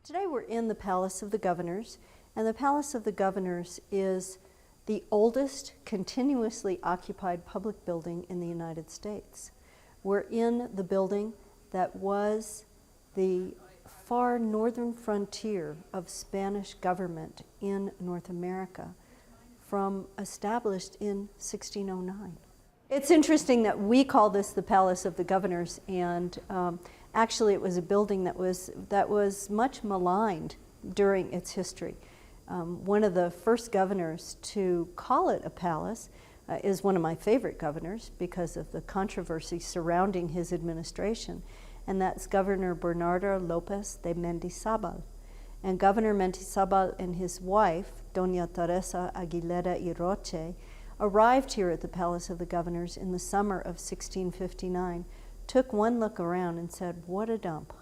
Today we're in the Palace of the Governors, and the Palace of the Governors is the oldest continuously occupied public building in the United States. We're in the building that was the far northern frontier of Spanish government in North America, established in 1609. It's interesting that we call this the Palace of the Governors, and actually it was a building that was much maligned during its history. One of the first governors to call it a palace is one of my favorite governors because of the controversy surrounding his administration, and that's Governor Bernardo Lopez de Mendizábal. And Governor Mendizábal and his wife, Doña Teresa Aguilera y Roche, arrived here at the Palace of the Governors in the summer of 1659, took one look around and said, "What a dump.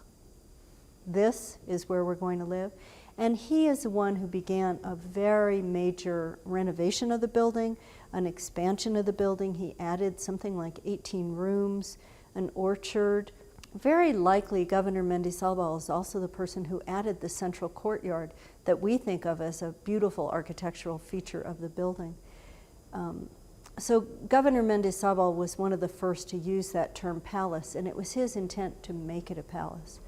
This is where we're going to live." And he is the one who began a very major renovation of the building, an expansion of the building. He added something like 18 rooms, an orchard. Very likely Governor Mendizábal is also the person who added the central courtyard that we think of as a beautiful architectural feature of the building. So Governor Mendizábal was one of the first to use that term palace, and it was his intent to make it a palace.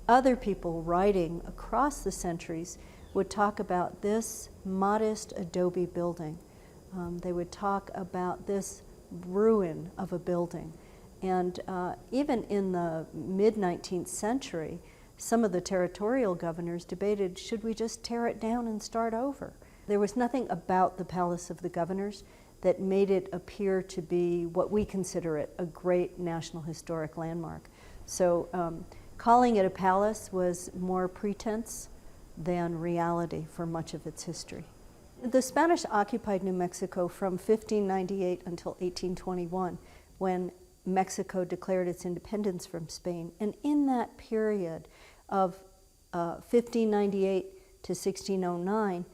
Other people writing across the centuries would talk about this modest adobe building. They would talk about this ruin of a building. And even in the mid-19th century, some of the territorial governors debated, should we just tear it down and start over? There was nothing about the Palace of the Governors that made it appear to be what we consider it, a great National Historic Landmark. So calling it a palace was more pretense than reality for much of its history. The Spanish occupied New Mexico from 1598 until 1821, when Mexico declared its independence from Spain. And in that period of 1598 to 1609,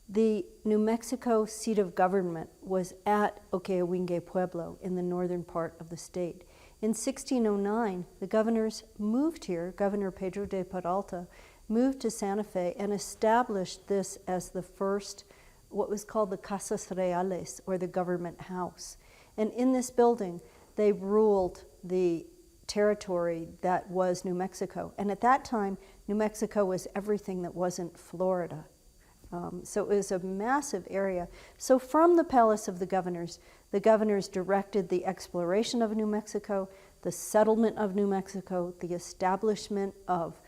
the New Mexico seat of government was at Oquehuingue Pueblo in the northern part of the state. In 1609, the governors moved here. Governor Pedro de Peralta moved to Santa Fe and established this as the first, what was called the Casas Reales, or the government house. And in this building, they ruled the territory that was New Mexico. And at that time, New Mexico was everything that wasn't Florida. So it was a massive area. So from the Palace of the Governors directed the exploration of New Mexico, the settlement of New Mexico, the establishment of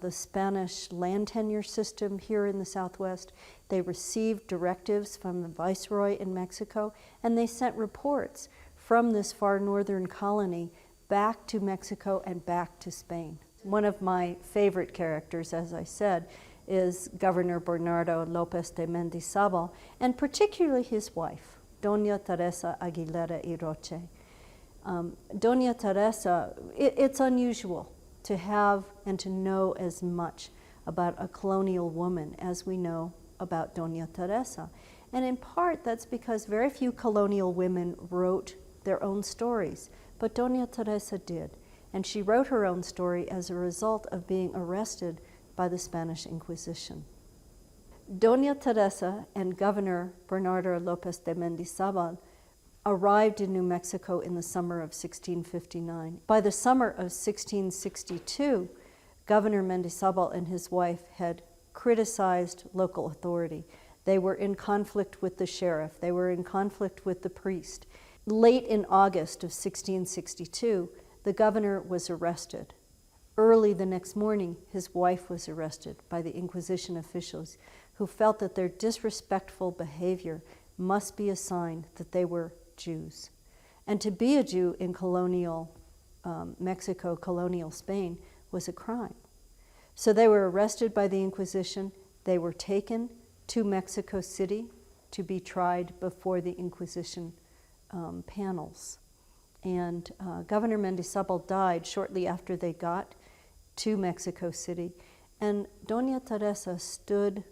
the Spanish land tenure system here in the Southwest. They received directives from the Viceroy in Mexico, and they sent reports from this far northern colony back to Mexico and back to Spain. One of my favorite characters, as I said, is Governor Bernardo Lopez de Mendizábal, and particularly his wife, Doña Teresa Aguilera y Roche. Doña Teresa, it's unusual to have and to know as much about a colonial woman as we know about Doña Teresa. And in part, that's because very few colonial women wrote their own stories, but Doña Teresa did. And she wrote her own story as a result of being arrested by the Spanish Inquisition. Doña Teresa and Governor Bernardo Lopez de Mendizábal arrived in New Mexico in the summer of 1659. By the summer of 1662, Governor Mendizábal and his wife had criticized local authority. They were in conflict with the sheriff. They were in conflict with the priest. Late in August of 1662, the governor was arrested. Early the next morning, his wife was arrested by the Inquisition officials who felt that their disrespectful behavior must be a sign that they were Jews. And to be a Jew in colonial Mexico, colonial Spain, was a crime. So they were arrested by the Inquisition. They were taken to Mexico City to be tried before the Inquisition panels. And Governor Mendizábal died shortly after they got to Mexico City. And Doña Teresa stood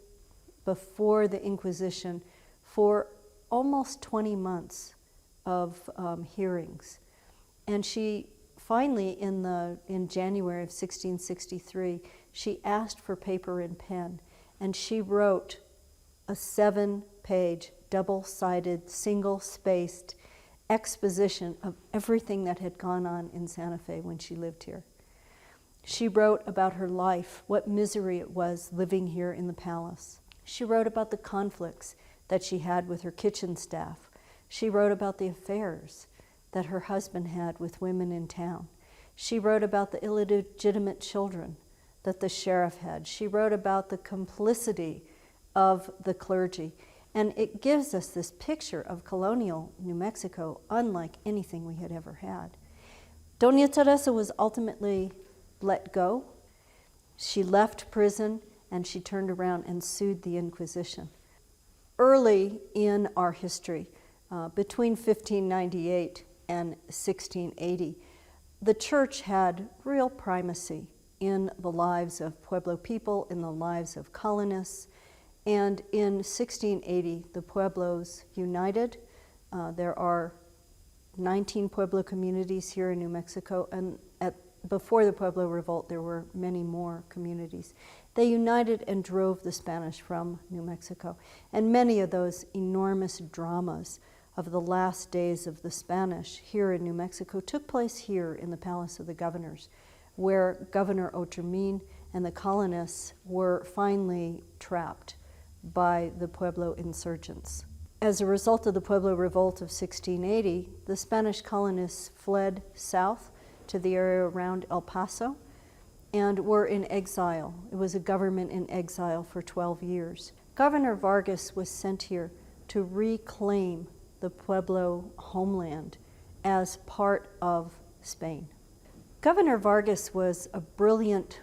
before the Inquisition for almost 20 months of hearings. And she finally, in January of 1663, she asked for paper and pen, and she wrote a 7-page, double-sided, single-spaced exposition of everything that had gone on in Santa Fe when she lived here. She wrote about her life, what misery it was living here in the palace. She wrote about the conflicts that she had with her kitchen staff. She wrote about the affairs that her husband had with women in town. She wrote about the illegitimate children that the sheriff had. She wrote about the complicity of the clergy. And it gives us this picture of colonial New Mexico unlike anything we had ever had. Doña Teresa was ultimately let go. She left prison and she turned around and sued the Inquisition. Early in our history, between 1598 and 1680, the church had real primacy in the lives of Pueblo people, in the lives of colonists. And in 1680, the Pueblos united. There are 19 Pueblo communities here in New Mexico, and before the Pueblo Revolt, there were many more communities. They united and drove the Spanish from New Mexico. And many of those enormous dramas of the last days of the Spanish here in New Mexico took place here in the Palace of the Governors, where Governor Otermin and the colonists were finally trapped by the Pueblo insurgents. As a result of the Pueblo Revolt of 1680, the Spanish colonists fled south to the area around El Paso and were in exile. It was a government in exile for 12 years. Governor Vargas was sent here to reclaim the Pueblo homeland as part of Spain. Governor Vargas was a brilliant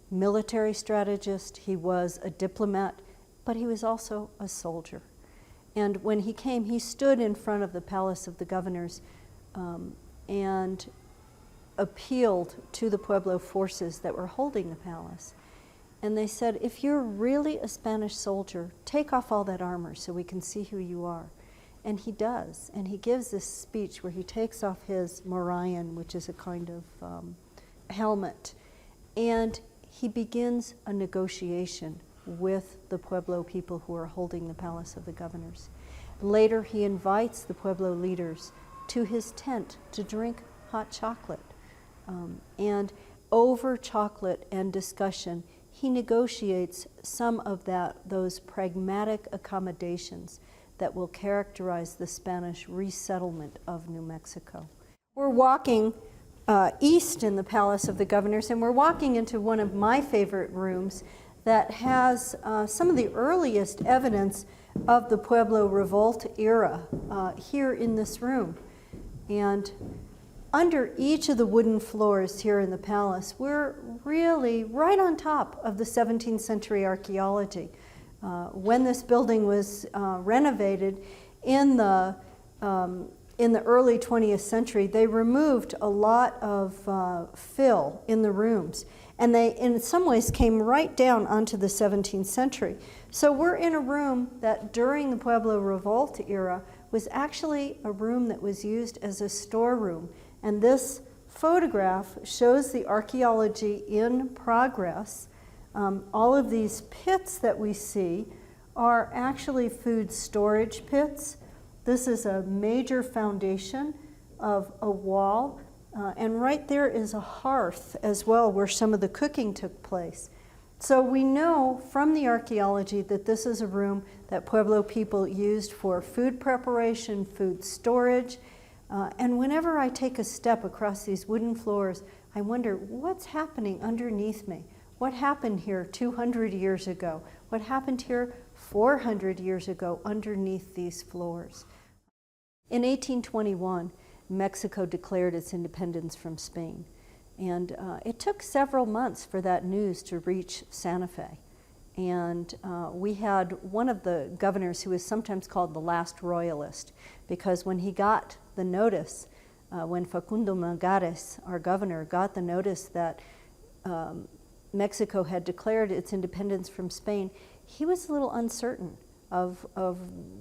military strategist. He was a diplomat, but he was also a soldier. And when he came, he stood in front of the Palace of the Governors and appealed to the Pueblo forces that were holding the palace. And they said, if you're really a Spanish soldier, take off all that armor so we can see who you are. And he does. And he gives this speech where he takes off his morion, which is a kind of helmet, and he begins a negotiation with the Pueblo people who are holding the Palace of the Governors. Later, he invites the Pueblo leaders to his tent to drink hot chocolate. And over chocolate and discussion, he negotiates some of those pragmatic accommodations that will characterize the Spanish resettlement of New Mexico. We're walking east in the Palace of the Governors, and we're walking into one of my favorite rooms that has some of the earliest evidence of the Pueblo Revolt era here in this room. And under each of the wooden floors here in the palace, we're really right on top of the 17th century archaeology. When this building was renovated in the early 20th century, they removed a lot of fill in the rooms. And they, in some ways, came right down onto the 17th century. So we're in a room that during the Pueblo Revolt era was actually a room that was used as a storeroom. And this photograph shows the archaeology in progress. All of these pits that we see are actually food storage pits. This is a major foundation of a wall. And right there is a hearth as well where some of the cooking took place. So we know from the archaeology that this is a room that Pueblo people used for food preparation, food storage. And whenever I take a step across these wooden floors, I wonder what's happening underneath me. What happened here 200 years ago? What happened here 400 years ago underneath these floors? In 1821, Mexico declared its independence from Spain. And it took several months for that news to reach Santa Fe. And we had one of the governors who is sometimes called the last royalist, because when he got the notice, when Facundo Melgares, our governor, got the notice that Mexico had declared its independence from Spain, he was a little uncertain of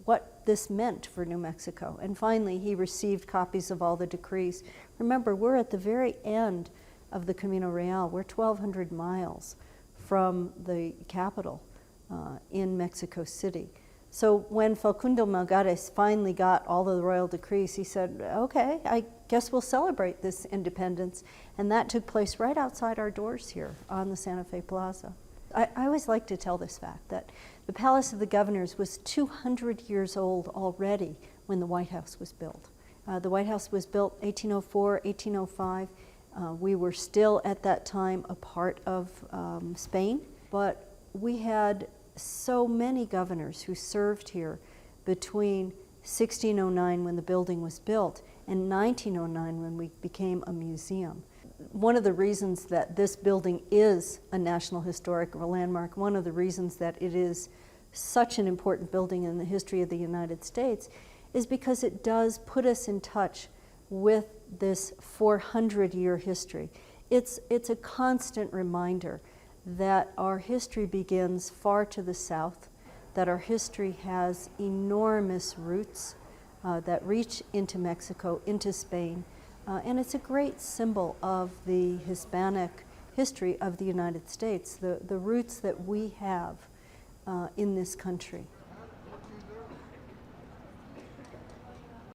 what this meant for New Mexico. And finally, he received copies of all the decrees. Remember, we're at the very end of the Camino Real. We're 1,200 miles from the capital in Mexico City. So when Facundo Melgares finally got all of the royal decrees, he said, okay, I guess we'll celebrate this independence. And that took place right outside our doors here on the Santa Fe Plaza. I always like to tell this fact, that the Palace of the Governors was 200 years old already when the White House was built. The White House was built 1804, 1805. We were still at that time a part of Spain, but we had so many governors who served here between 1609, when the building was built, and 1909, when we became a museum. One of the reasons that this building is a National Historic Landmark, one of the reasons that it is such an important building in the history of the United States, is because it does put us in touch with this 400-year history. It's a constant reminder that our history begins far to the south, that our history has enormous roots that reach into Mexico, into Spain, and it's a great symbol of the Hispanic history of the United States, the roots that we have in this country.